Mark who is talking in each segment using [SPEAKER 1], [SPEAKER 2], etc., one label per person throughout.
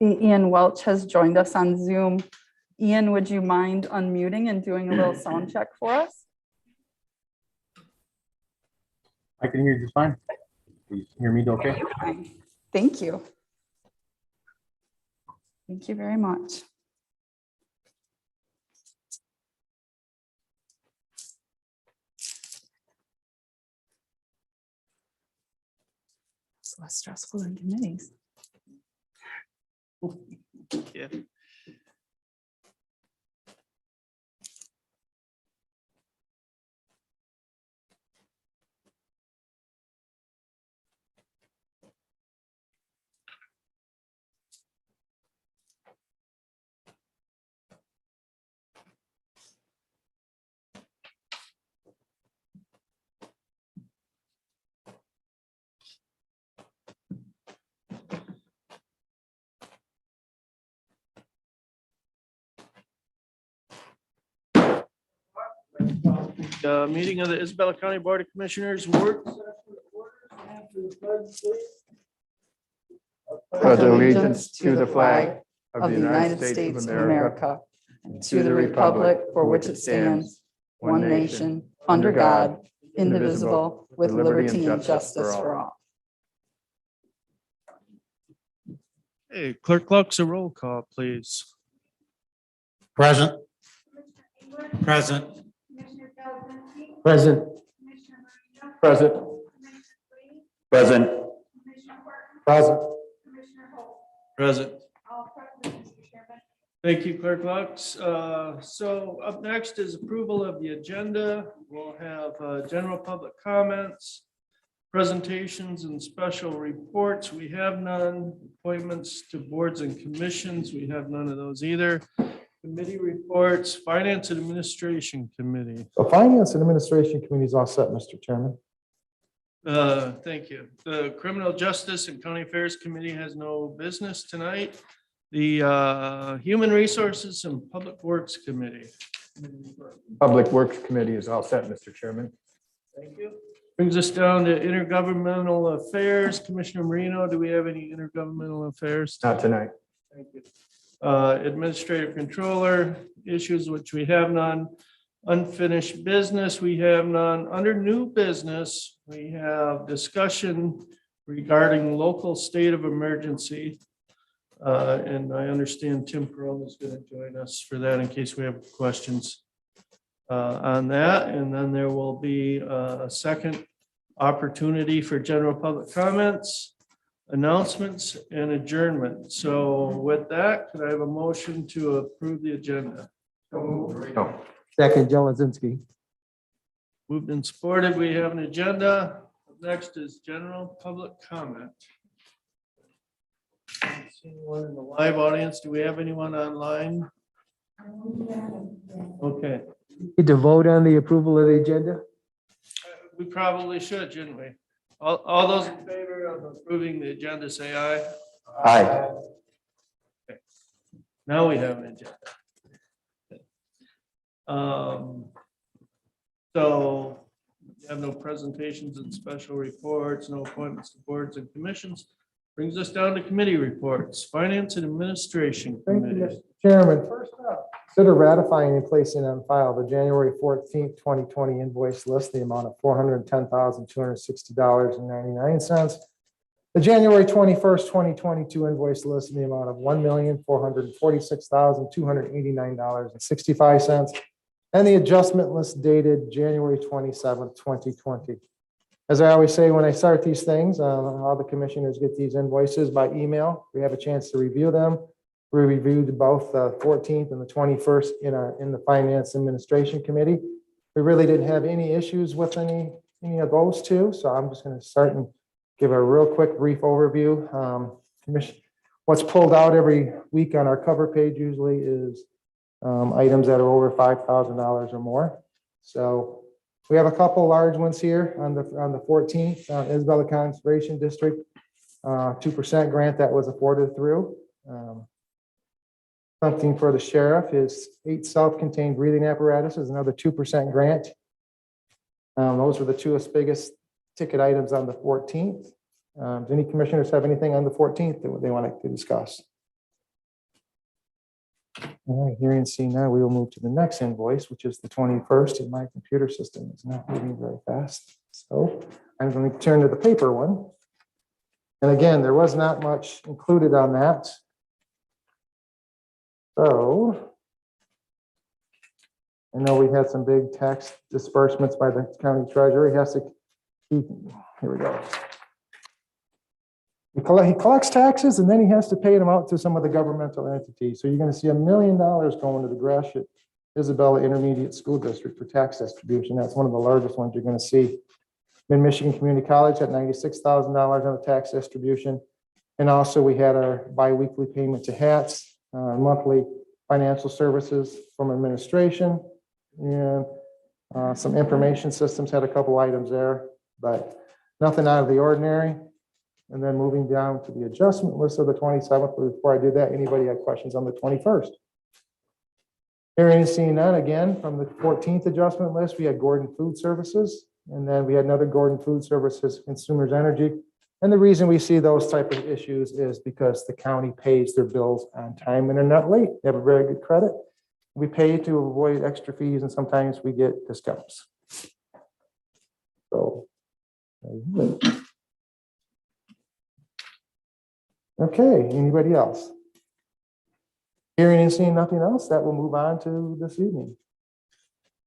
[SPEAKER 1] see Ian Welch has joined us on Zoom. Ian, would you mind unmuting and doing a little sound check for us?
[SPEAKER 2] I can hear you fine. Please hear me okay?
[SPEAKER 1] Fine. Thank you. Thank you very much. It's less stressful than committees.
[SPEAKER 3] Yeah. Meeting of the Isabella County Board of Commissioners work.
[SPEAKER 4] Pledge allegiance to the flag of the United States of America,
[SPEAKER 1] to the republic for which it stands, one nation, under God, indivisible, with liberty and justice for all.
[SPEAKER 3] Hey, Clerk Lux, a roll call, please.
[SPEAKER 2] Present. Present.
[SPEAKER 4] Present. Present. Present. Present.
[SPEAKER 3] Present. Thank you, Clerk Lux. So up next is approval of the agenda. We'll have general public comments, presentations and special reports. We have none. Appointments to boards and commissions. We have none of those either. Committee reports, Finance and Administration Committee.
[SPEAKER 4] The Finance and Administration Committee is all set, Mr. Chairman.
[SPEAKER 3] Thank you. The Criminal Justice and County Affairs Committee has no business tonight. The Human Resources and Public Works Committee.
[SPEAKER 4] Public Works Committee is all set, Mr. Chairman.
[SPEAKER 3] Thank you. Brings us down to Intergovernmental Affairs. Commissioner Marino, do we have any intergovernmental affairs?
[SPEAKER 4] Not tonight.
[SPEAKER 3] Thank you. Administrative Controller issues, which we have none. Unfinished business, we have none. Under new business, we have discussion regarding local state of emergency. And I understand Tim Perone is going to join us for that in case we have questions on that. And then there will be a second opportunity for general public comments, announcements, and adjournment. So with that, could I have a motion to approve the agenda?
[SPEAKER 4] No. Second, Jelezinski.
[SPEAKER 3] Moved and supported. We have an agenda. Next is general public comment. Anyone in the live audience? Do we have anyone online? Okay.
[SPEAKER 4] Need to vote on the approval of the agenda?
[SPEAKER 3] We probably should, shouldn't we? All those in favor of approving the agenda, say aye.
[SPEAKER 4] Aye.
[SPEAKER 3] Okay. Now we have an agenda. So we have no presentations and special reports, no appointments to boards and commissions. Brings us down to committee reports, Finance and Administration
[SPEAKER 5] Thank you,
[SPEAKER 3] Committee.
[SPEAKER 5] Mr. Chairman. First up, consider ratifying and placing on file the January 14th, 2020 invoice list, the amount of $410,260.99. The January 21st, 2022 invoice list in the amount of $1,446,289.65. And the adjustment list dated January 27th, 2020. As I always say, when I start these things, all the commissioners get these invoices by email. We have a chance to review them. We reviewed both the 14th and the 21st in the Finance Administration Committee. We really didn't have any issues with any of those two. So I'm just going to start and give a real quick brief overview. What's pulled out every week on our cover page usually is items that are over $5,000 or more. So we have a couple large ones here on the 14th, Isabella Conservation District, 2% grant that was afforded through. Something for the sheriff is 8 self-contained breathing apparatuses, another 2% grant. Those were the two biggest ticket items on the 14th. Do any commissioners have anything on the 14th that they want to discuss? All right, hearing and seeing now, we will move to the next invoice, which is the 21st, and my computer system is not moving very fast. So I'm going to turn to the paper one. And again, there was not much included on that. So I know we had some big tax disbursements by the county treasurer. He has to keep, here we go. He collects taxes and then he has to pay them out to some of the governmental entities. So you're going to see $1 million going to the Gratiot Isabella Intermediate School District for tax distribution. That's one of the largest ones you're going to see. Mid-Michigan Community College had $96,000 on the tax distribution. And also we had our biweekly payment to HATS, monthly financial services from administration, and some information systems had a couple items there, but nothing out of the ordinary. And then moving down to the adjustment list of the 27th, but before I do that, anybody have questions on the 21st? Hearing and seeing none, again, from the 14th adjustment list, we had Gordon Food Services, and then we had another Gordon Food Services, Consumers Energy. And the reason we see those type of issues is because the county pays their bills on time and they're not late. They have a very good credit. We pay to avoid extra fees and sometimes we get discounts. So. Okay, anybody else? Hearing and seeing nothing else, that will move on to this evening.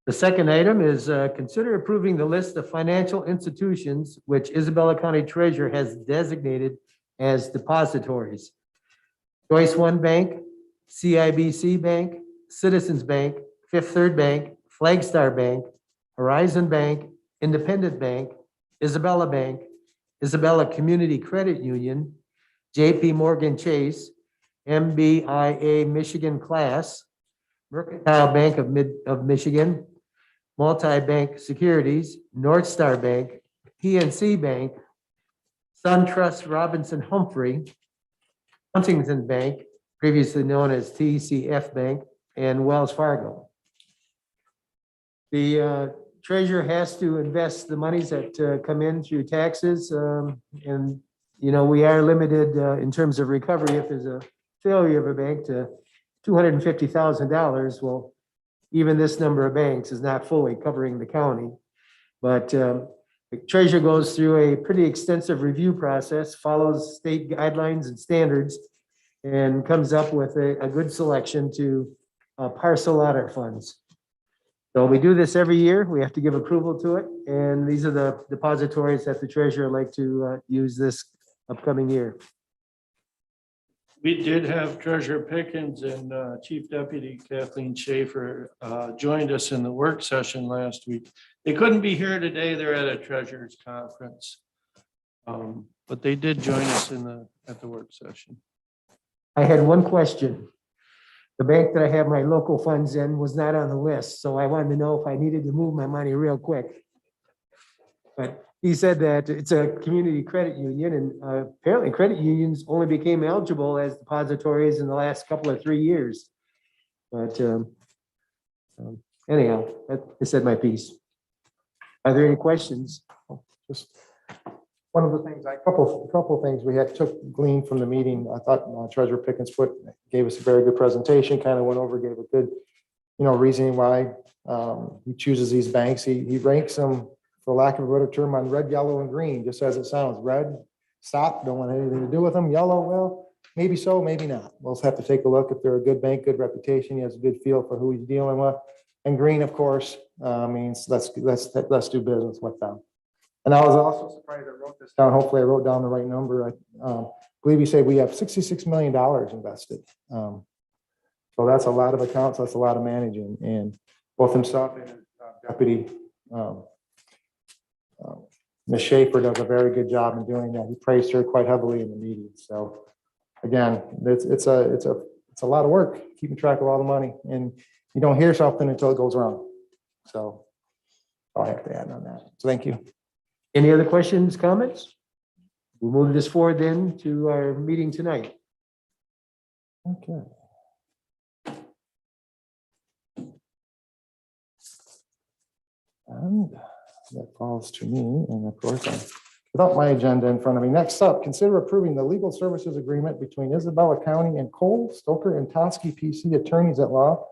[SPEAKER 4] The second item is consider approving the list of financial institutions which Isabella County Treasurer has designated as depositories. Choice One Bank, CIBC Bank, Citizens Bank, Fifth Third Bank, Flagstar Bank, Horizon Bank, Independent Bank, Isabella Bank, Isabella Community Credit Union, JP Morgan Chase, MBIA Michigan Class, Mercantile Bank of Michigan, Multi-Bank Securities, North Star Bank, PNC Bank, SunTrust Robinson Humphrey, Huntington Bank, previously known as TCF Bank, and Wells Fargo. The treasurer has to invest the monies that come in through taxes, and you know, we are limited in terms of recovery if there's a failure of a bank to $250,000. Well, even this number of banks is not fully covering the county. But the treasurer goes through a pretty extensive review process, follows state guidelines and standards, and comes up with a good selection to parcel out our funds. So we do this every year. We have to give approval to it. And these are the depositories that the treasurer would like to use this upcoming year.
[SPEAKER 3] We did have Treasurer Pickens and Chief Deputy Kathleen Schaefer joined us in the work session last week. They couldn't be here today. They're at a treasurer's conference. But they did join us at the work session.
[SPEAKER 4] I had one question. The bank that I have my local funds in was not on the list, so I wanted to know if I needed to move my money real quick. But he said that it's a community credit union, and apparently credit unions only became eligible as depositories in the last couple of 3 years. But anyhow, I said my piece. Are there any questions?
[SPEAKER 5] Just one of the things, a couple of things we had gleaned from the meeting. I thought Treasurer Pickens gave us a very good presentation, kind of went over, gave a good, reasoning why he chooses these banks. He ranks them, for lack of a better term, on red, yellow, and green, just as it sounds. Red, stop, don't want anything to do with them. Yellow, well, maybe so, maybe not. We'll have to take a look. If they're a good bank, good reputation, he has a good feel for who he's dealing with. And green, of course, means let's do business with them. And I was also surprised I wrote this down. Hopefully I wrote down the right number. I believe you said we have $66 million invested. So that's a lot of accounts. That's a lot of managing. And both himself and his deputy, Ms. Schaefer, does a very good job in doing that. He praised her quite heavily in the meeting. So again, it's a lot of work keeping track of all the money, and you don't hear something until it goes wrong. So I'll have to add on that. So thank you.
[SPEAKER 4] Any other questions, comments? We'll move this forward then to our meeting tonight.
[SPEAKER 5] Okay. And that falls to me, and of course, without my agenda in front of me. Next up, consider approving the legal services agreement between Isabella County and Cole, Stoker, and Toskey PC attorneys at law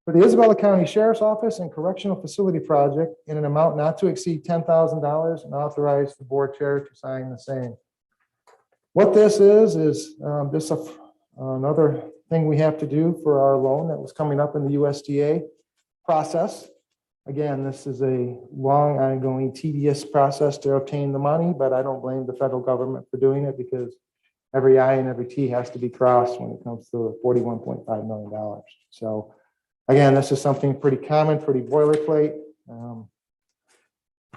[SPEAKER 5] for the Isabella County Sheriff's Office and Correctional Facility Project in an amount not to exceed $10,000 and authorize the board chair to sign the same. What this is just another thing we have to do for our loan that was coming up in the USDA process. Again, this is a long, ongoing, tedious process to obtain the money, but I don't blame the federal government for doing it because every I and every T has to be crossed when it comes to $41.5 million. So again, this is something pretty common, pretty boilerplate.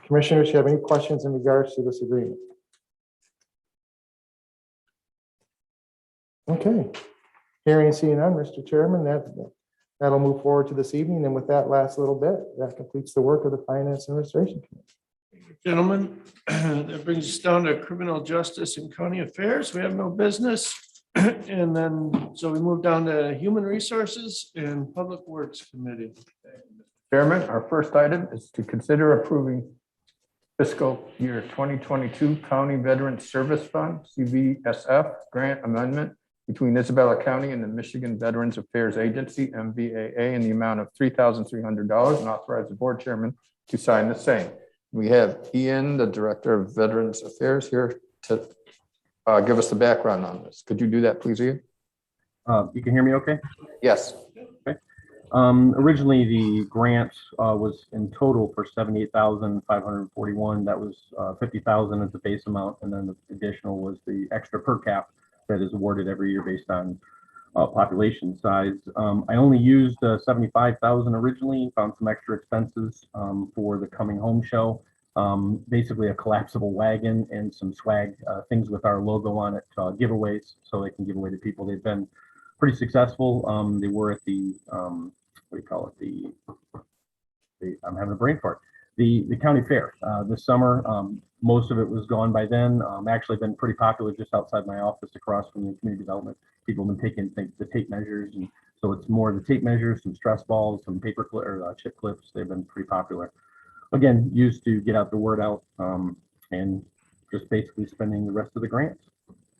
[SPEAKER 5] Commissioners, you have any questions in regards to this agreement? Okay. Hearing and seeing none, Mr. Chairman, that'll move forward to this evening. And with that last little bit, that completes the work of the Finance and Administration Committee.
[SPEAKER 3] Gentlemen, that brings us down to criminal justice and county affairs. We have no business. And then, so we move down to human resources and public works committee.
[SPEAKER 6] Chairman, our first item is to consider approving fiscal year 2022 County Veterans Service Fund, CVSF, grant amendment between Isabella County and the Michigan Veterans Affairs Agency, MVAA, in the amount of $3,300 and authorize the board chairman to sign the same. We have Ian, the Director of Veterans Affairs, here to give us the background on this. Could you do that, please, Ian?
[SPEAKER 2] You can hear me okay?
[SPEAKER 6] Yes.
[SPEAKER 2] Originally, the grant was in total for $78,541. That was $50,000 as the base amount, and then the additional was the extra per cap that is awarded every year based on population size. I only used $75,000 originally, found some extra expenses for the coming home show. Basically a collapsible wagon and some swag, things with our logo on it, giveaways, so they can give away to people. They've been pretty successful. They were at the, what do you call it? I'm having a brain fart. The county fair this summer. Most of it was gone by then. Actually been pretty popular just outside my office across from the community development. People have been taking the tape measures, and so it's more the tape measures, some stress balls, some paper or chip clips. They've been pretty popular. Again, used to get out the word out and just basically spending the rest of the grants.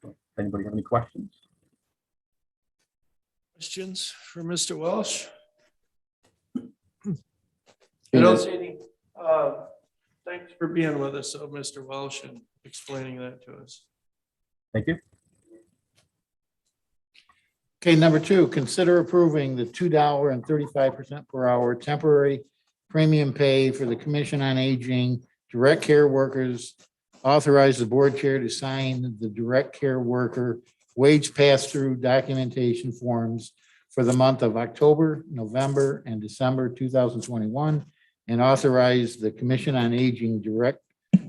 [SPEAKER 2] So, if anybody have any questions?
[SPEAKER 3] Questions for Mr. Welsh? I don't see any. Thanks for being with us, Mr. Welsh, and explaining that to us.
[SPEAKER 2] Thank you.
[SPEAKER 7] Okay, number two, consider approving the $2.35 per hour temporary premium pay for the Commission on Aging direct care workers. Authorize the board chair to sign the direct care worker wage pass-through documentation forms for the month of October, November, and December 2021, and authorize the Commission on Aging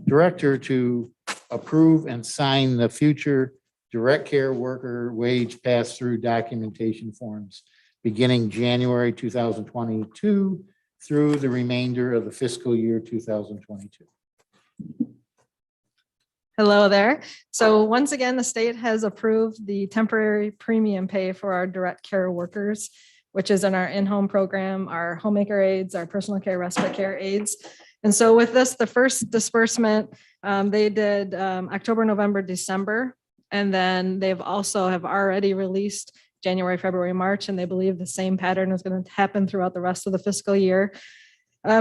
[SPEAKER 7] director to approve and sign the future direct care worker wage pass-through documentation forms beginning January 2022 through the remainder of the fiscal year 2022.
[SPEAKER 8] Hello there. So once again, the state has approved the temporary premium pay for our direct care workers, which is in our in-home program, our homemaker aides, our personal care, respite care aides. And so with this, the first disbursement, they did October, November, December, and then they've also have already released January, February, March, and they believe the same pattern is going to happen throughout the rest of the fiscal year.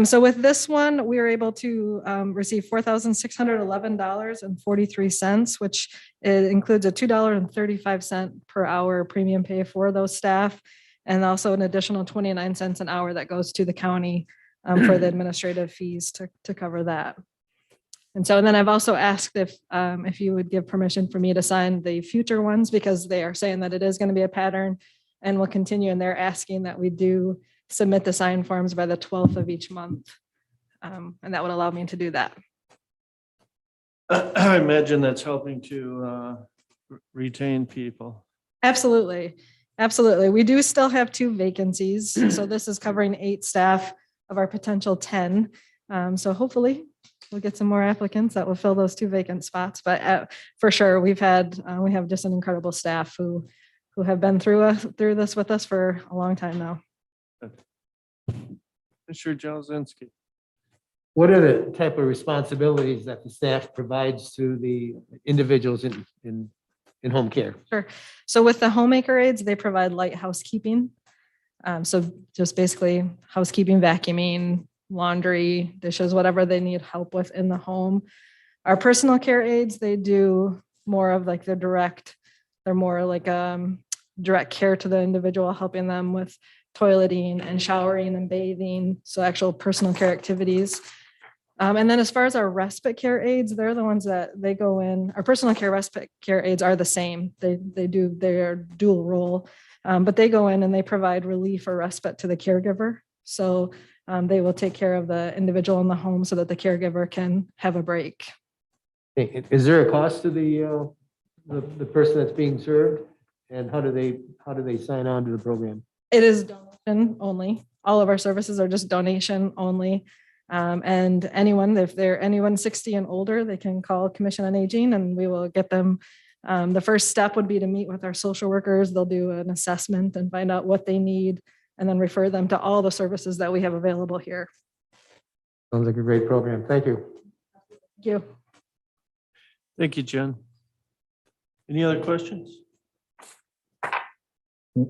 [SPEAKER 8] So with this one, we were able to receive $4,611.43, which includes a $2.35 per hour premium pay for those staff, and also an additional 29 cents an hour that goes to the county for the administrative fees to cover that. And so then I've also asked if you would give permission for me to sign the future ones, because they are saying that it is going to be a pattern and will continue. And they're asking that we do submit the sign forms by the 12th of each month. And that would allow me to do that.
[SPEAKER 3] I imagine that's helping to retain people.
[SPEAKER 8] Absolutely. Absolutely. We do still have 2 vacancies. So this is covering 8 staff of our potential 10. So hopefully we'll get some more applicants that will fill those 2 vacant spots. But for sure, we have just an incredible staff who have been through this with us for a long time now.
[SPEAKER 3] Mr. Jazinski.
[SPEAKER 4] What are the type of responsibilities that the staff provides to the individuals in home care?
[SPEAKER 8] So with the homemaker aides, they provide light housekeeping. So just basically housekeeping, vacuuming, laundry, dishes, whatever they need help with in the home. Our personal care aides, they do more of like they're more like direct care to the individual, helping them with toileting and showering and bathing. So actual personal care activities. And then as far as our respite care aides, they're the ones that they go in. Our personal care respite care aides are the same. They do their dual role, but they go in and they provide relief or respite to the caregiver. So they will take care of the individual in the home so that the caregiver can have a break.
[SPEAKER 4] Is there a cost to the person that's being served? And how do they sign on to the program?
[SPEAKER 8] It is donation only. All of our services are just donation only. And anyone, if they're anyone 60 and older, they can call Commission on Aging and we will get them. The first step would be to meet with our social workers. They'll do an assessment and find out what they need and then refer them to all the services that we have available here.
[SPEAKER 4] Sounds like a great program. Thank you.
[SPEAKER 8] Thank you.
[SPEAKER 3] Thank you, Jen. Any other questions?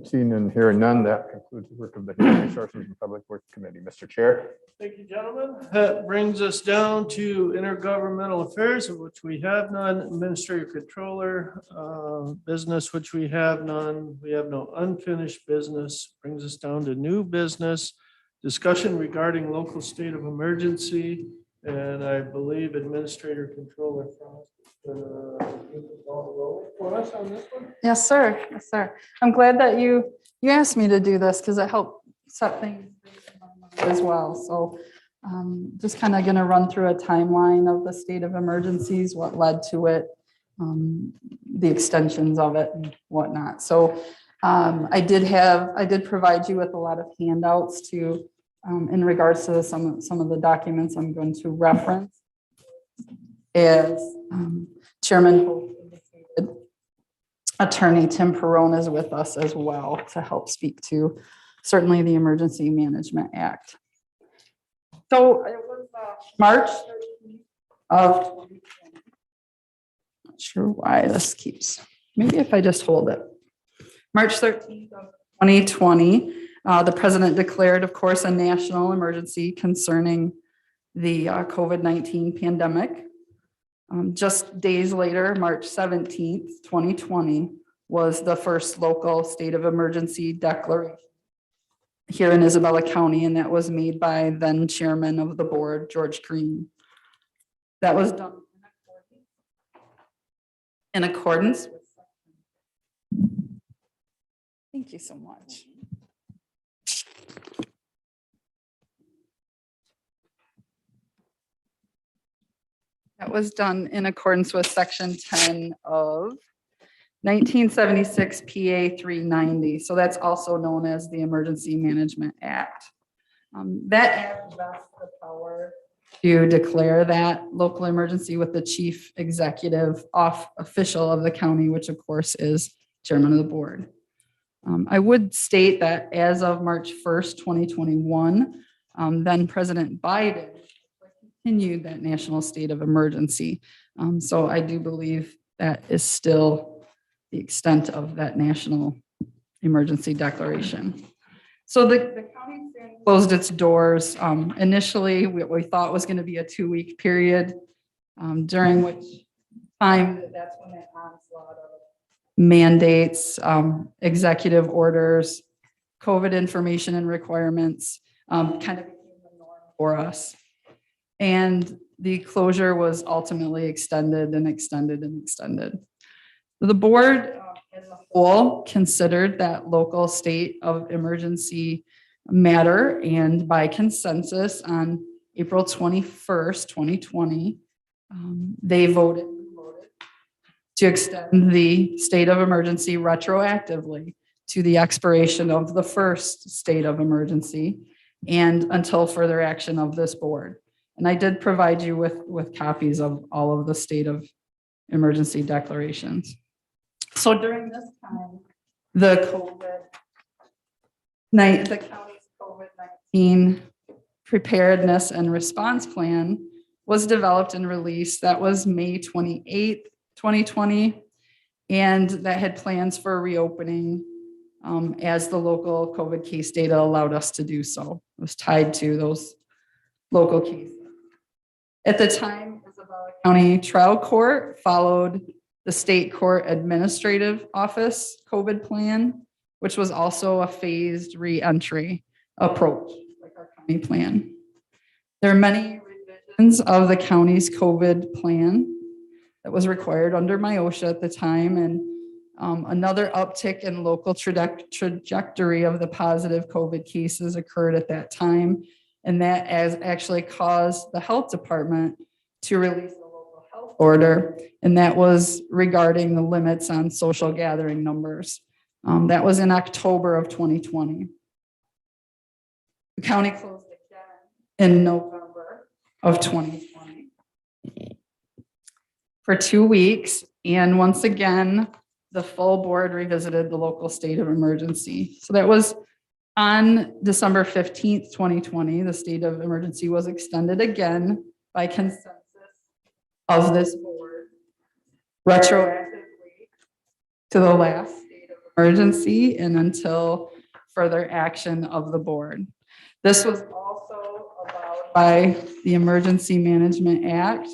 [SPEAKER 6] Seeing and hearing none, that concludes the work of the Human Resources and Public Works Committee. Mr. Chair.
[SPEAKER 3] Thank you, gentlemen. That brings us down to intergovernmental affairs, of which we have none, administrative controller, business, which we have none. We have no unfinished business. Brings us down to new business, discussion regarding local state of emergency. And I believe administrator controller Frost is gonna give the ball rolling for us on this one.
[SPEAKER 1] Yes, sir. Yes, sir. I'm glad that you asked me to do this because it helped set things as well. So just kind of going to run through a timeline of the state of emergencies, what led to it, the extensions of it and whatnot. So I did provide you with a lot of handouts to in regards to some of the documents I'm going to reference. As Chairman Hope indicated, Attorney Tim Perrone is with us as well to help speak to certainly the Emergency Management Act. So it was March 13th of 2020. Not sure why this keeps, maybe if I just hold it. March 13th of 2020, the president declared, of course, a national emergency concerning the COVID-19 pandemic. Just days later, March 17th, 2020, was the first local state of emergency declaration here in Isabella County, and that was made by then chairman of the board, George Green. That was done in accordance with. Thank you so much. That was done in accordance with Section 10 of 1976 PA 390. So that's also known as the Emergency Management Act. That act vests the power to declare that local emergency with the chief executive official of the county, which of course is chairman of the board. I would state that as of March 1st, 2021, then President Biden continued that national state of emergency. So I do believe that is still the extent of that national emergency declaration. So the county closed its doors. Initially, we thought was going to be a 2-week period, during which time that's when that onslaught of mandates, executive orders, COVID information and requirements kind of became the norm for us. And the closure was ultimately extended and extended and extended. The board as a whole considered that local state of emergency matter, and by consensus on April 21st, 2020, they voted to extend the state of emergency retroactively to the expiration of the first state of emergency and until further action of this board. And I did provide you with copies of all of the state of emergency declarations. So during this time, the county's COVID-19 Preparedness and Response Plan was developed and released. That was May 28th, 2020. And that had plans for reopening as the local COVID case data allowed us to do so. It was tied to those local cases. At the time, Isabella County Trial Court followed the State Court Administrative Office COVID plan, which was also a phased re-entry approach, like our county plan. There are many revisions of the county's COVID plan that was required under MIOSHA at the time, and another uptick in local trajectory of the positive COVID cases occurred at that time, and that has actually caused the health department to release a local health order, and that was regarding the limits on social gathering numbers. That was in October of 2020. The county closed again in November of 2020 for 2 weeks. And once again, the full board revisited the local state of emergency. So that was on December 15th, 2020. The state of emergency was extended again by consensus of this board, retroactively to the last state of emergency and until further action of the board. This was also allowed by the Emergency Management Act.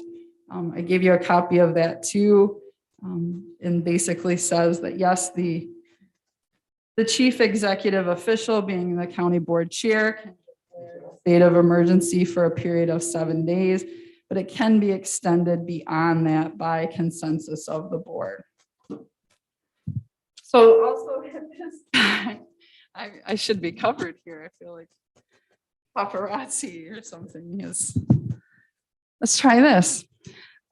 [SPEAKER 1] I gave you a copy of that too, and basically says that yes, the chief executive official, being the county board chair, can declare a state of emergency for a period of 7 days, but it can be extended beyond that by consensus of the board. So also at this time, I should be covered here. I feel like paparazzi or something is. Let's try this.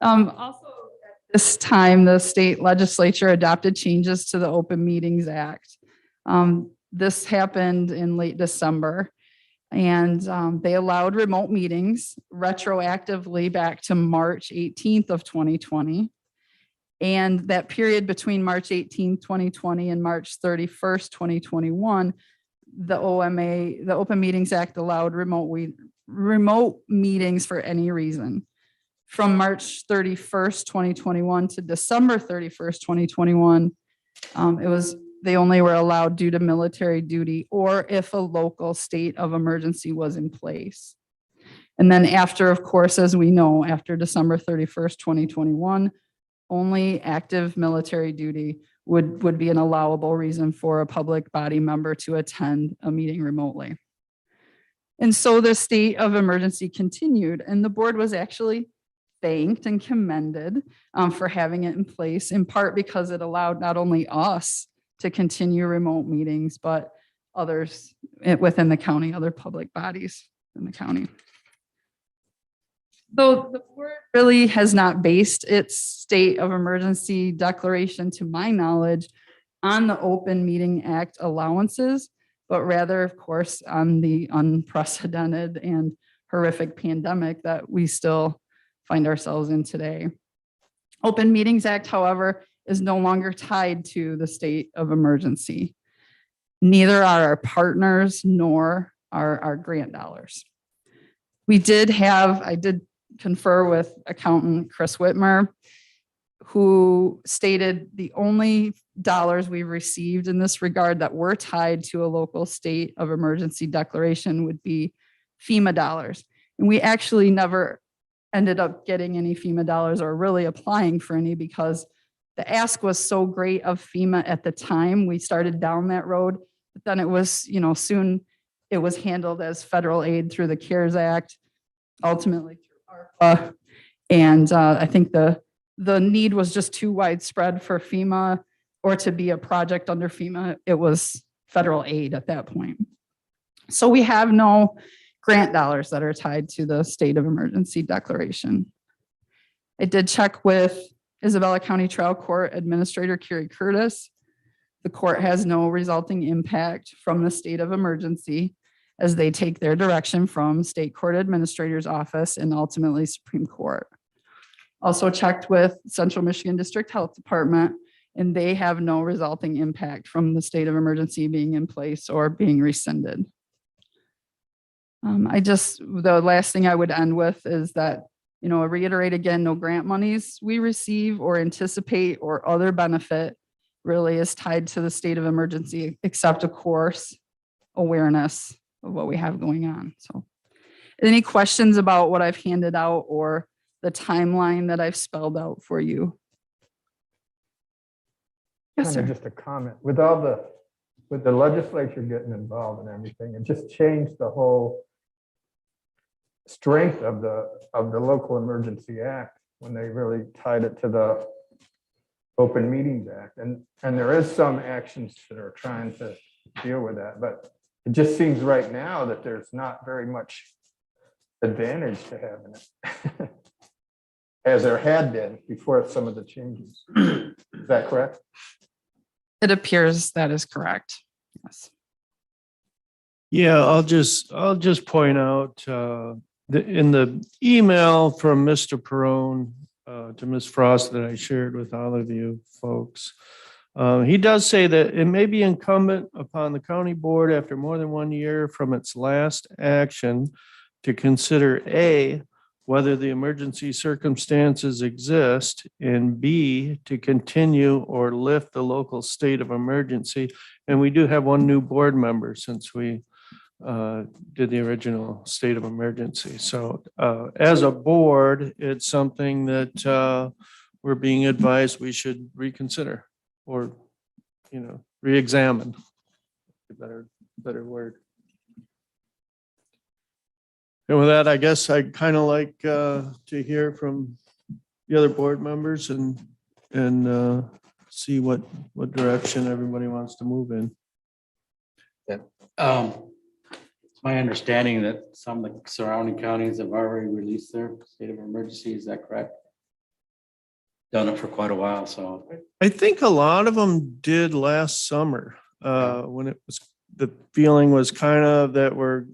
[SPEAKER 1] Also at this time, the state legislature adopted changes to the Open Meetings Act. This happened in late December, and they allowed remote meetings retroactively back to March 18th of 2020. And that period between March 18th, 2020 and March 31st, 2021, the OMA, the Open Meetings Act allowed remote meetings for any reason. From March 31st, 2021 to December 31st, 2021, they only were allowed due to military duty or if a local state of emergency was in place. And then after, of course, as we know, after December 31st, 2021, only active military duty would be an allowable reason for a public body member to attend a meeting remotely. And so the state of emergency continued, and the board was actually thanked and commended for having it in place, in part because it allowed not only us to continue remote meetings, but others within the county, other public bodies in the county. So the board really has not based its state of emergency declaration, to my knowledge, on the Open Meeting Act allowances, but rather, of course, on the unprecedented and horrific pandemic that we still find ourselves in today. Open Meetings Act, however, is no longer tied to the state of emergency. Neither are our partners nor our grant dollars. I did confer with accountant Chris Whitmer, who stated the only dollars we've received in this regard that were tied to a local state of emergency declaration would be FEMA dollars. And we actually never ended up getting any FEMA dollars or really applying for any because the ask was so great of FEMA at the time. We started down that road, but then it was, soon it was handled as federal aid through the CARES Act, ultimately through ARPA. And I think the need was just too widespread for FEMA or to be a project under FEMA. It was federal aid at that point. So we have no grant dollars that are tied to the state of emergency declaration. I did check with Isabella County Trial Court Administrator Carrie Curtis. The court has no resulting impact from the state of emergency as they take their direction from State Court Administrator's Office and ultimately Supreme Court. Also checked with Central Michigan District Health Department, and they have no resulting impact from the state of emergency being in place or being rescinded. The last thing I would end with is that, reiterate again, no grant monies we receive or anticipate or other benefit really is tied to the state of emergency, except of course, awareness of what we have going on. So any questions about what I've handed out or the timeline that I've spelled out for you? Yes,
[SPEAKER 6] Kind of
[SPEAKER 1] sir.
[SPEAKER 6] just a comment, with the legislature getting involved and everything, it just changed the whole strength of the local emergency act when they really tied it to the Open Meetings Act. And there is some actions that are trying to deal with that, but it just seems right now that there's not very much advantage to having it as there had been before some of the changes. Is that correct?
[SPEAKER 1] It appears that is correct. Yes.
[SPEAKER 3] Yeah, I'll just point out in the email from Mr. Perone to Ms. Frost that I shared with all of you folks. He does say that it may be incumbent upon the county board after more than 1 year from its last action to consider A, whether the emergency circumstances exist, and B, to continue or lift the local state of emergency. And we do have one new board member since we did the original state of emergency. So as a board, it's something that we're being advised we should reconsider or, re-examine. A better word. And with that, I guess I'd kind of like to hear from the other board members and see what direction everybody wants to move in.
[SPEAKER 9] It's my understanding that some of the surrounding counties have already released their state of emergency. Is that correct? Done it for quite a while, so.
[SPEAKER 3] I think a lot of them did last summer when it was, the feeling was kind of that we're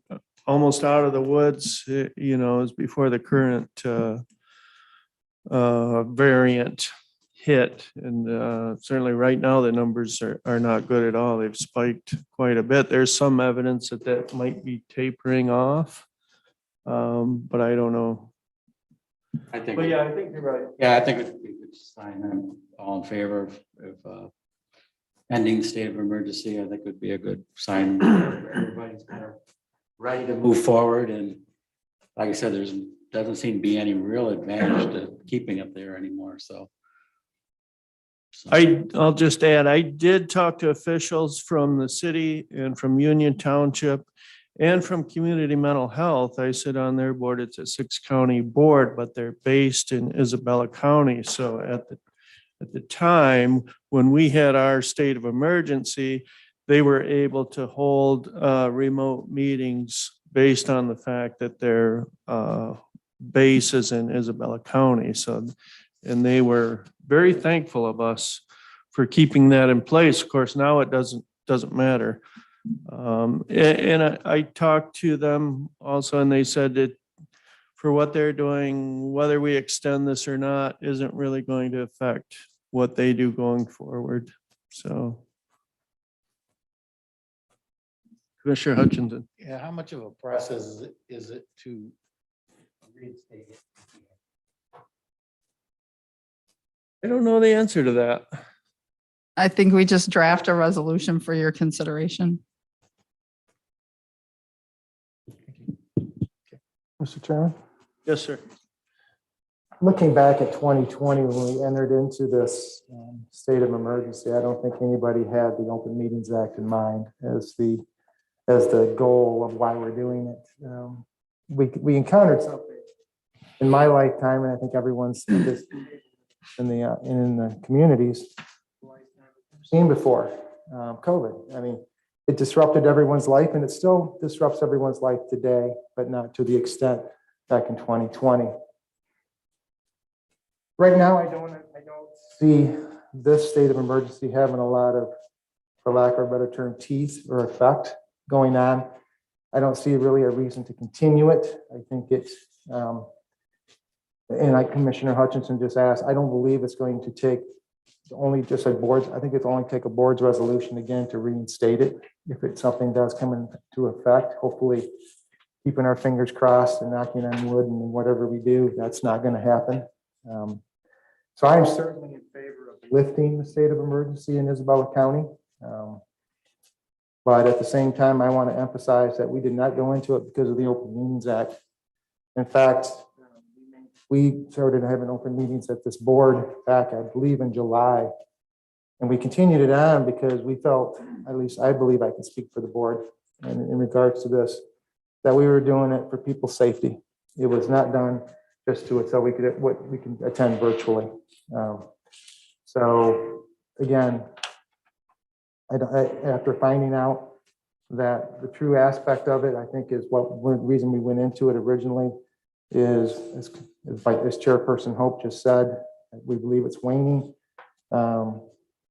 [SPEAKER 3] almost out of the woods, it was before the current variant hit. And certainly right now, the numbers are not good at all. They've spiked quite a bit. There's some evidence that might be tapering off, but I don't know.
[SPEAKER 9] I think.
[SPEAKER 3] But yeah, I think you're right.
[SPEAKER 9] Yeah, I think it'd be a good sign. I'm all in favor of ending the state of emergency. I think would be a good sign. Everybody's kind of ready to move forward. And like I said, doesn't seem to be any real advantage to keeping it there anymore. So.
[SPEAKER 3] I'll just add, I did talk to officials from the city and from Union Township and from Community Mental Health. I sit on their board. It's a 6-county board, but they're based in Isabella County. So at the time when we had our state of emergency, they were able to hold remote meetings based on the fact that their base is in Isabella County. So, and they were very thankful of us for keeping that in place. Of course, now it doesn't matter. And I talked to them also, and they said that for what they're doing, whether we extend this or not, isn't really going to affect what they do going forward. So. Commissioner Hutchinson.
[SPEAKER 7] Yeah, how much of a process is it to reinstate it?
[SPEAKER 3] I don't know the answer to that.
[SPEAKER 1] I think we just draft a resolution for your consideration.
[SPEAKER 5] Mr. Chairman,
[SPEAKER 3] Yes, sir.
[SPEAKER 5] looking back at 2020, when we entered into this state of emergency, I don't think anybody had the Open Meetings Act in mind as the goal of why we're doing it. We encountered something in my lifetime, and I think everyone's in the communities seen before, COVID. I mean, it disrupted everyone's life, and it still disrupts everyone's life today, but not to the extent back in 2020. Right now, I don't see this state of emergency having a lot of, for lack of a better term, teeth or effect going on. I don't see really a reason to continue it. I think it's, and like Commissioner Hutchinson just asked, I don't believe it's going to take only just a board's, I think it's only take a board's resolution again to reinstate it. If something does come into effect, hopefully keeping our fingers crossed and knocking on wood, and whatever we do, that's not going to happen. So I am certainly in favor of lifting the state of emergency in Isabella County. But at the same time, I want to emphasize that we did not go into it because of the Open Meetings Act. In fact, we started having open meetings at this board back, I believe, in July. And we continued it on because we felt, at least I believe I can speak for the board in regards to this, that we were doing it for people's safety. It was not done just to it so we can attend virtually. So again, after finding out that the true aspect of it, I think is the reason we went into it originally is like this chairperson Hope just said, we believe it's waning.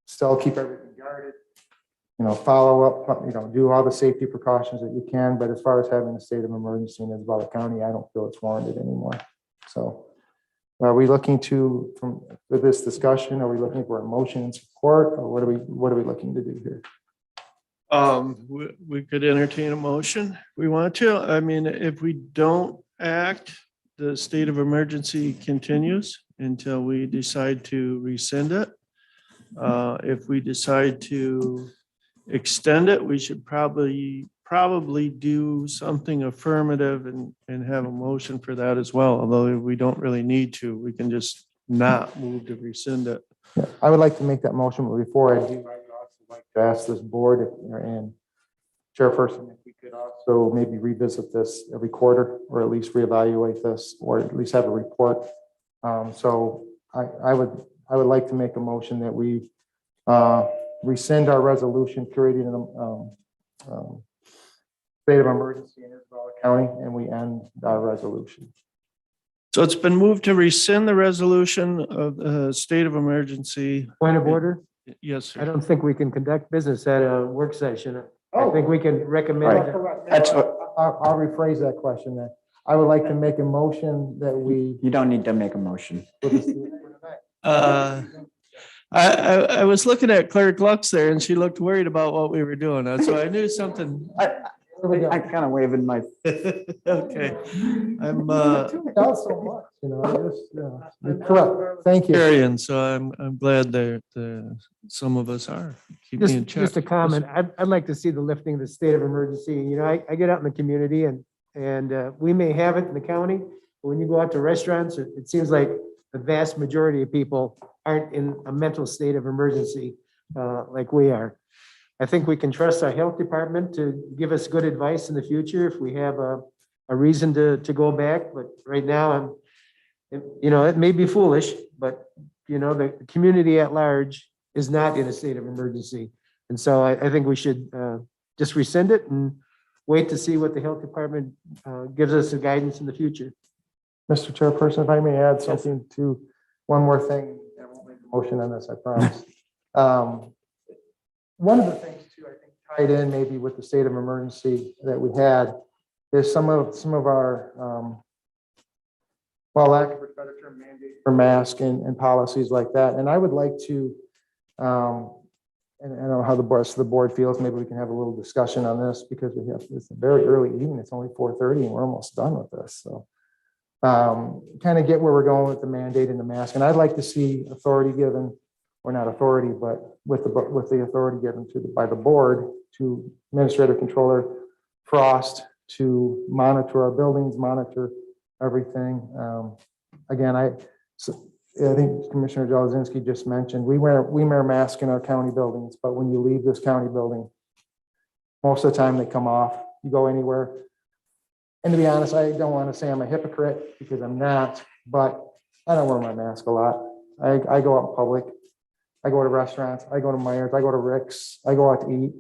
[SPEAKER 5] Still keep everything guarded, follow up, do all the safety precautions that you can. But as far as having a state of emergency in Isabella County, I don't feel it's warranted anymore. So are we looking with this discussion, are we looking for a motion and support, or what are we looking to do here?
[SPEAKER 3] We could entertain a motion. We want to. I mean, if we don't act, the state of emergency continues until we decide to rescind it. If we decide to extend it, we should probably do something affirmative and have a motion for that as well. Although we don't really need to, we can just not move to rescind it.
[SPEAKER 5] Yeah, I would like to make that motion, but before I do, I would also like to ask this board and chairperson if we could also maybe revisit this every quarter, or at least reevaluate this, or at least have a report. So I would like to make a motion that we rescind our resolution creating an state of emergency in Isabella County, and we end our resolution.
[SPEAKER 3] So it's been moved to rescind the resolution of the state of emergency.
[SPEAKER 4] Point of order?
[SPEAKER 3] Yes,
[SPEAKER 4] I
[SPEAKER 3] sir.
[SPEAKER 4] don't think we can conduct business at a work session. I think we can recommend.
[SPEAKER 6] That's
[SPEAKER 5] I'll rephrase that question then. I would like to make a motion that we.
[SPEAKER 6] You don't need to make a motion.
[SPEAKER 3] I was looking at Clerk Lux there and she looked worried about what we were doing. So I knew something.
[SPEAKER 6] I kind of waving my.
[SPEAKER 3] Okay. I'm
[SPEAKER 5] Not so much, you're correct. Thank you.
[SPEAKER 3] carrying, so I'm glad that some of us are. Keep me in check.
[SPEAKER 4] Just a comment. I'd like to see the lifting of the state of emergency. I get out in the community and we may have it in the county, but when you go out to restaurants, it seems like the vast majority of people aren't in a mental state of emergency like we are. I think we can trust our health department to give us good advice in the future if we have a reason to go back. But right now, it may be foolish, but the community at large is not in a state of emergency. And so I think we should just rescind it and wait to see what the health department gives us as guidance in the future.
[SPEAKER 5] Mr. Chairperson, if I may add something to one more thing, I won't make a motion on this, I promise. One of the things too, I think tied in maybe with the state of emergency that we had is some of our, lack of a better term, mandate for mask and policies like that. And I would like to, and I don't know how the rest of the board feels, maybe we can have a little discussion on this because it's a very early evening. It's only 4:30 and we're almost done with this. So kind of get where we're going with the mandate and the mask. And I'd like to see authority given, or not authority, but with the authority given by the board to Administrative Controller Frost to monitor our buildings, monitor everything. Again, I think Commissioner Jelezinski just mentioned we wear masks in our county buildings, but when you leave this county building, most of the time they come off. You go anywhere. And to be honest, I don't want to say I'm a hypocrite because I'm not, but I don't wear my mask a lot. I go out in public. I go to restaurants. I go to Myers. I go to Rick's. I go out to eat.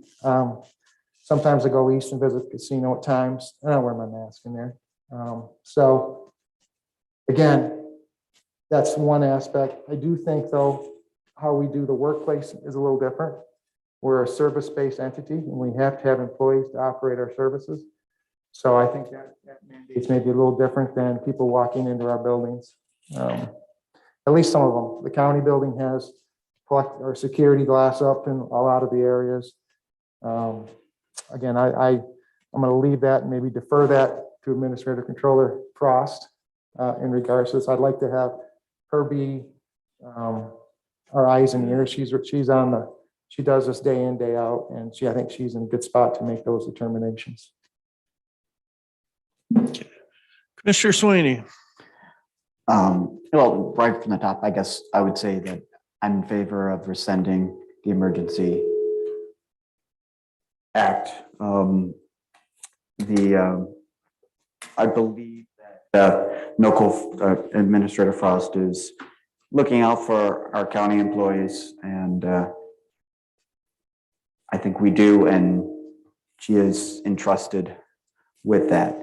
[SPEAKER 5] Sometimes I go east and visit the casino at times. I don't wear my mask in there. So again, that's one aspect. I do think though, how we do the workplace is a little different. We're a service-based entity and we have to have employees to operate our services. So I think that mandate's maybe a little different than people walking into our buildings. At least some of them. The county building has our security glass up in a lot of the areas. Again, I I'm going to leave that and maybe defer that to Administrator Controller Frost in regards to this. I'd like to have her be our eyes and ears. She does this day in, day out, and I think she's in a good spot to make those determinations.
[SPEAKER 3] Commissioner Sweeney.
[SPEAKER 10] Well, right from the top, I guess I would say that I'm in favor of rescinding the emergency act. I believe that NOCO Administrator Frost is looking out for our county employees, and I think we do, and she is entrusted with that.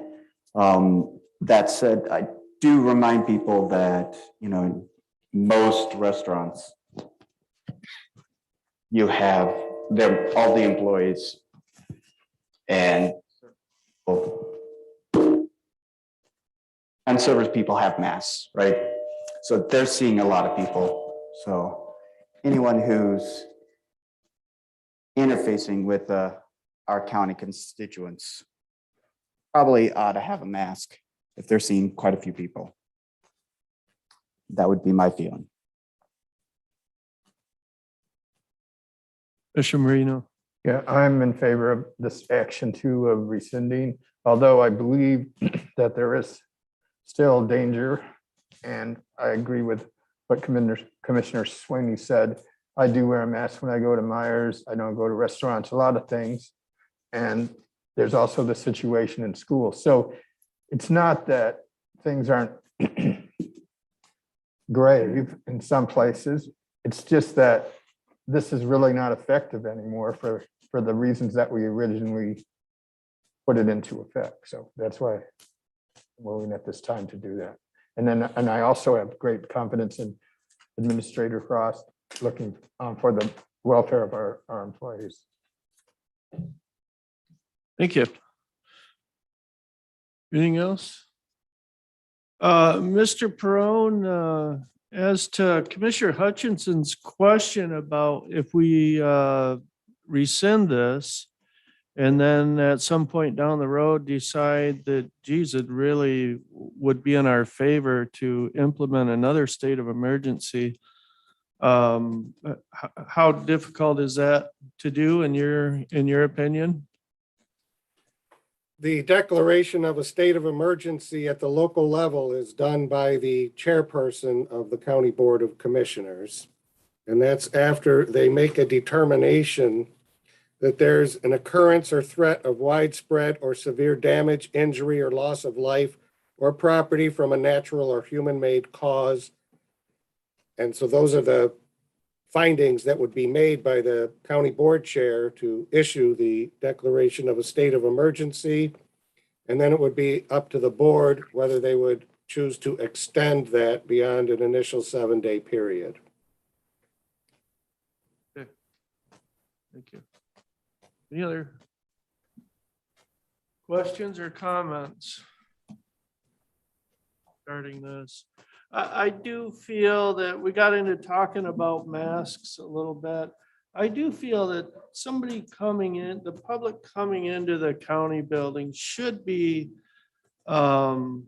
[SPEAKER 10] That said, I do remind people that, you know, most restaurants, you have all the employees and service people have masks, right? So they're seeing a lot of people. So anyone who's interfacing with our county constituents probably ought to have a mask if they're seeing quite a few people. That would be my feeling.
[SPEAKER 3] Commissioner Marino.
[SPEAKER 6] Yeah, I'm in favor of this action too of rescinding, although I believe that there is still danger. And I agree with what Commissioner Sweeney said. I do wear a mask when I go to Myers. I don't go to restaurants, a lot of things. And there's also the situation in school. So it's not that things aren't grave in some places. It's just that this is really not effective anymore for the reasons that we originally put it into effect. So that's why I'm willing at this time to do that. And I also have great confidence in Administrator Frost looking for the welfare of our employees.
[SPEAKER 3] Thank you. Anything else? Mr. Perone, as to Commissioner Hutchinson's question about if we rescind this and then at some point down the road decide that, geez, it really would be in our favor to implement another state of emergency, how difficult is that to do in your opinion?
[SPEAKER 11] The declaration of a state of emergency at the local level is done by the chairperson of the County Board of Commissioners. And that's after they make a determination that there's an occurrence or threat of widespread or severe damage, injury, or loss of life or property from a natural or human-made cause. And so those are the findings that would be made by the county board chair to issue the declaration of a state of emergency. And then it would be up to the board whether they would choose to extend that beyond an initial 7-day period.
[SPEAKER 3] Okay. Thank you. Any other questions or comments regarding this? I do feel that we got into talking about masks a little bit. I do feel that somebody coming in, the public coming into the county building should be, those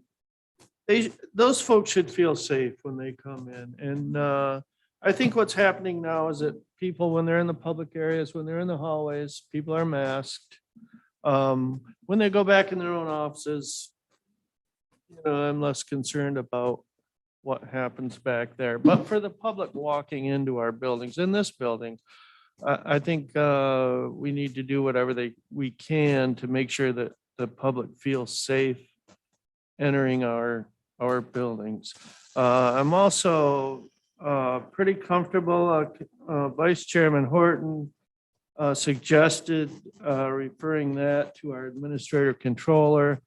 [SPEAKER 3] folks should feel safe when they come in. And I think what's happening now is that people, when they're in the public areas, when they're in the hallways, people are masked. When they go back in their own offices, I'm less concerned about what happens back there. But for the public walking into our buildings, in this building, I think we need to do whatever we can to make sure that the public feels safe entering our buildings. I'm also pretty comfortable. Vice Chairman Horton suggested referring that to our administrator controller.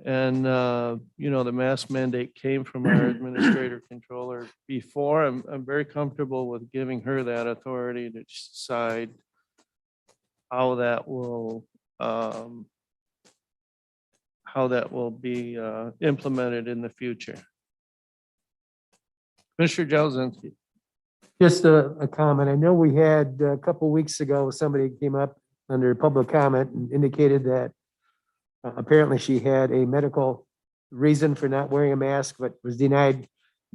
[SPEAKER 3] And, the mask mandate came from our administrator controller before. I'm very comfortable with giving her that authority to decide how that will be implemented in the future. Commissioner Jazinski.
[SPEAKER 4] Just a comment. I know we had a couple weeks ago, somebody came up under public comment and indicated that apparently she had a medical reason for not wearing a mask, but was denied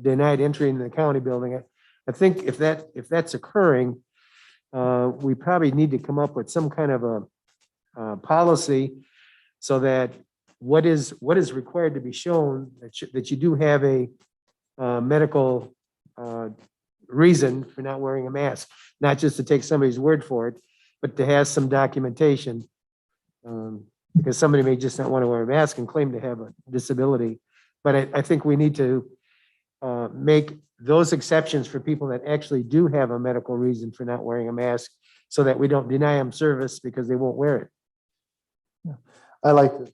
[SPEAKER 4] entry into the county building. I think if that's occurring, we probably need to come up with some kind of a policy so that what is required to be shown that you do have a medical reason for not wearing a mask, not just to take somebody's word for it, but to have some documentation. Because somebody may just not want to wear a mask and claim to have a disability. But I think we need to make those exceptions for people that actually do have a medical reason for not wearing a mask so that we don't deny them service because they won't wear it.
[SPEAKER 5] I like to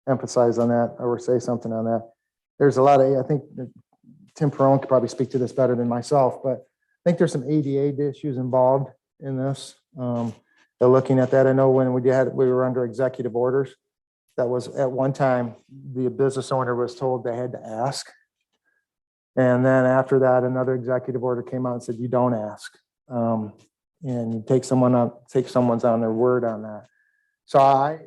[SPEAKER 5] emphasize on that or say something on that. There's a lot of, I think that Tim Perone could probably speak to this better than myself, but I think there's some ADA issues involved in this. They're looking at that. I know when we were under executive orders, that was at one time, the business owner was told they had to ask. And then after that, another executive order came out and said, you don't ask. And you take someone's on their word on that. So I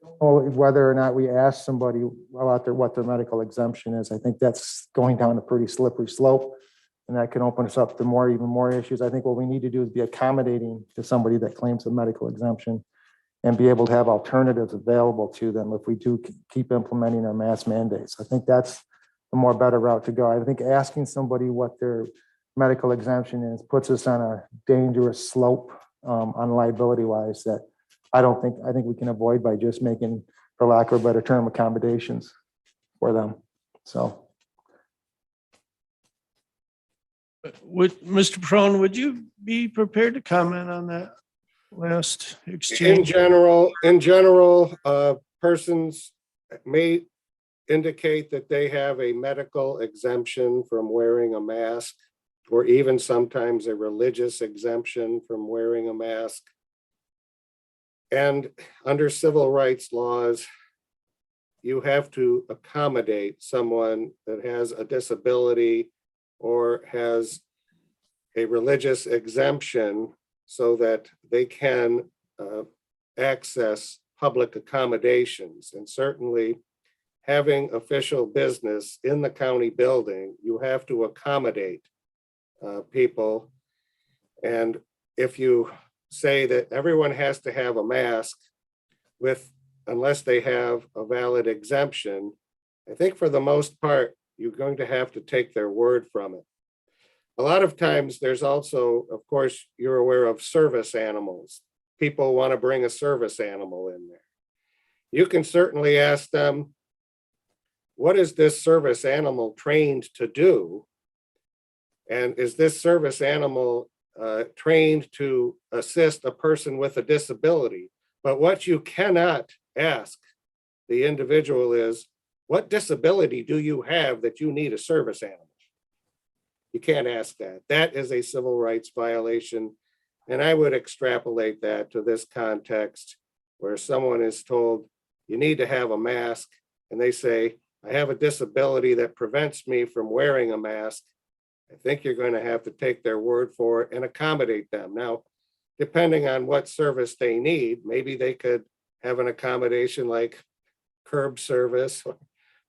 [SPEAKER 5] don't know whether or not we ask somebody about what their medical exemption is. I think that's going down a pretty slippery slope. And that can open us up to even more issues. I think what we need to do is be accommodating to somebody that claims a medical exemption and be able to have alternatives available to them if we do keep implementing our mask mandates. I think that's the more better route to go. I think asking somebody what their medical exemption is puts us on a dangerous slope on liability wise that I think we can avoid by just making, for lack of a better term, accommodations for them. So.
[SPEAKER 3] Mr. Perone, would you be prepared to comment on that last
[SPEAKER 11] In
[SPEAKER 3] exchange?
[SPEAKER 11] general, persons may indicate that they have a medical exemption from wearing a mask, or even sometimes a religious exemption from wearing a mask. And under civil rights laws, you have to accommodate someone that has a disability or has a religious exemption so that they can access public accommodations. And certainly having official business in the county building, you have to accommodate people. And if you say that everyone has to have a mask unless they have a valid exemption, I think for the most part, you're going to have to take their word from it. A lot of times there's also, of course, you're aware of service animals. People want to bring a service animal in there. You can certainly ask them, what is this service animal trained to do? And is this service animal trained to assist a person with a disability? But what you cannot ask the individual is, what disability do you have that you need a service animal? You can't ask that. That is a civil rights violation. And I would extrapolate that to this context where someone is told you need to have a mask and they say, I have a disability that prevents me from wearing a mask. I think you're going to have to take their word for it and accommodate them. Now, depending on what service they need, maybe they could have an accommodation like curb service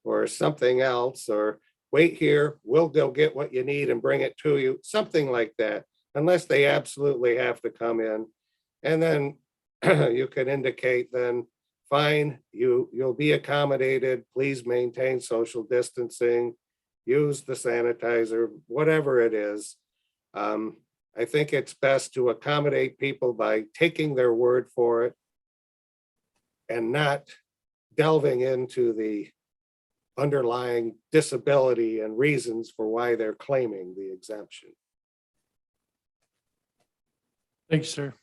[SPEAKER 11] or something else, or wait here, we'll go get what you need and bring it to you, something like that, unless they absolutely have to come in. And then you can indicate then, fine, you'll be accommodated, please maintain social distancing, use the sanitizer, whatever it is. I think it's best to accommodate people by taking their word for it and not delving into the underlying disability and reasons for why they're claiming the exemption.
[SPEAKER 3] Thanks, sir.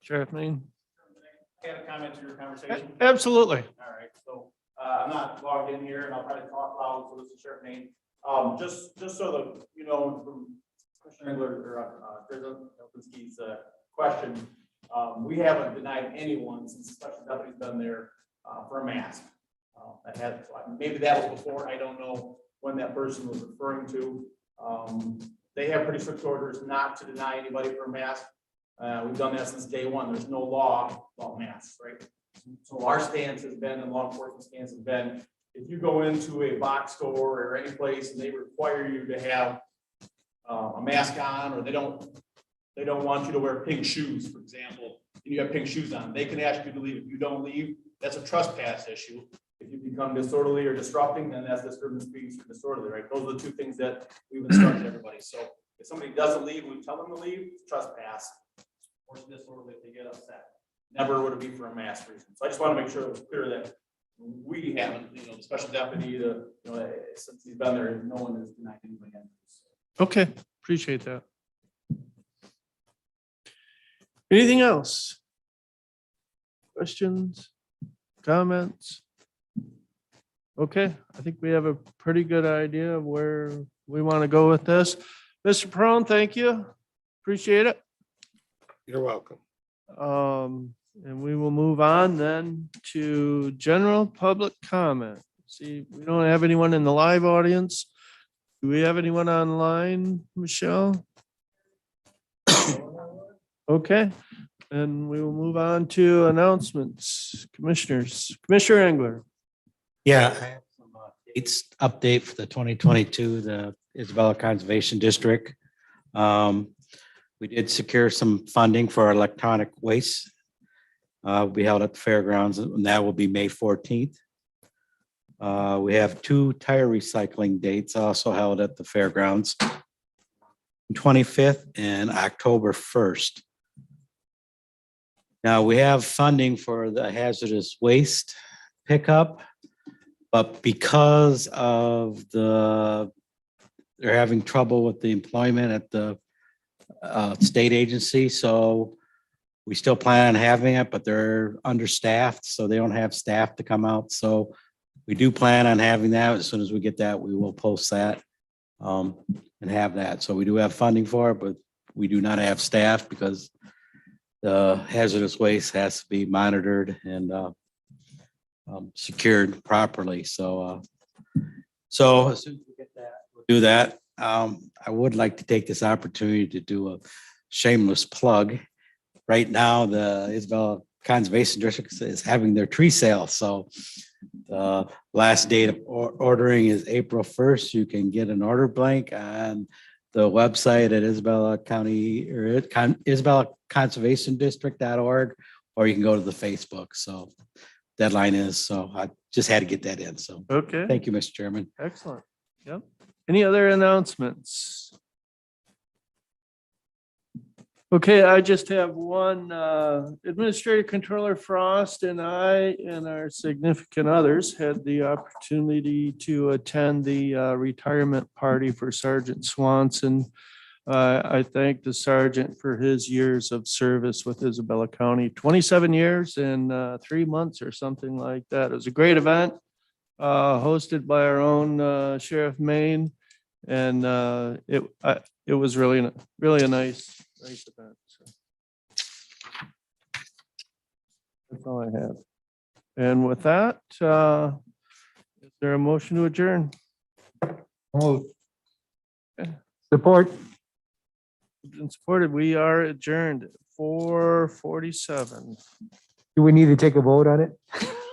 [SPEAKER 3] Sheriff Maine?
[SPEAKER 12] I have a comment to your conversation.
[SPEAKER 3] Absolutely.
[SPEAKER 12] All right, so I'm not logged in here and I'll try to talk loud, so this is Sheriff Maine. Just so that, you know, from Commissioner Engler or President question, we haven't denied anyone since the special deputy's been there for a mask. Maybe that was before, I don't know when that person was referring to. They have pretty strict orders not to deny anybody for a mask. We've done that since day one. There's no law about masks, right? So our stance has been, and law enforcement stance has been, if you go into a box store or any place and they require you to have a mask on, or they don't want you to wear pink shoes, for example, and you have pink shoes on, they can ask you to leave. If you don't leave, that's a trespass issue. If you become disorderly or disrupting, then that's disturbance being disorderly, right? Those are the two things that we've instructed everybody. So if somebody doesn't leave, we tell them to leave, it's trespass, or it's disorderly if they get upset. Never would it be for a mask reason. So I just want to make sure it was clear that we haven't, the special deputy, since he's been there, no one has denied anybody.
[SPEAKER 3] Okay, appreciate that. Anything else? Questions, comments? Okay, I think we have a pretty good idea of where we want to go with this. Mr. Perone, thank you. Appreciate it.
[SPEAKER 11] You're welcome.
[SPEAKER 3] And we will move on then to general public comment. See, we don't have anyone in the live audience. Do we have anyone online, Michelle? Okay, and we will move on to announcements. Commissioners, Commissioner Engler.
[SPEAKER 9] Yeah, I have some dates update for the 2022, the Isabella Conservation District. We did secure some funding for our electronic waste. We held at the fairgrounds, and that will be May 14th. We have 2 tire recycling dates also held at the fairgrounds, 25th and October 1st. Now, we have funding for the hazardous waste pickup, but because of they're having trouble with the employment at the state agency, so we still plan on having it, but they're understaffed, so they don't have staff to come out. So we do plan on having that. As soon as we get that, we will post that and have that. So we do have funding for it, but we do not have staff because the hazardous waste has to be monitored and secured properly. So as soon as we get that, we'll do that. I would like to take this opportunity to do a shameless plug. Right now, the Isabella Conservation District is having their tree sale. So the last date of ordering is April 1st. You can get an order blank on the website at Isabella County or Isabella Conservation District.org, or you can go to the Facebook. So deadline is, so I just had to get that in. So
[SPEAKER 3] Okay,
[SPEAKER 9] thank you, Mr. Chairman.
[SPEAKER 3] excellent. Yep. Any other announcements? Okay, I just have one. Administrative Controller Frost and I and our significant others had the opportunity to attend the retirement party for Sergeant Swanson. I thank the sergeant for his years of service with Isabella County, 27 years and 3 months or something like that. It was a great event, hosted by our own Sheriff Maine, and it was really a nice event. So that's all I have. And with that, is there a motion to adjourn?
[SPEAKER 4] Support.
[SPEAKER 3] Been supported. We are adjourned at 4:47.
[SPEAKER 4] Do we need to take a vote on it?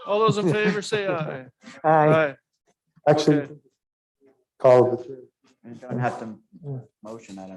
[SPEAKER 3] All those in favor say aye.
[SPEAKER 4] Aye.
[SPEAKER 5] Actually,
[SPEAKER 3] Okay.
[SPEAKER 5] call the.
[SPEAKER 10] You don't have to motion, I don't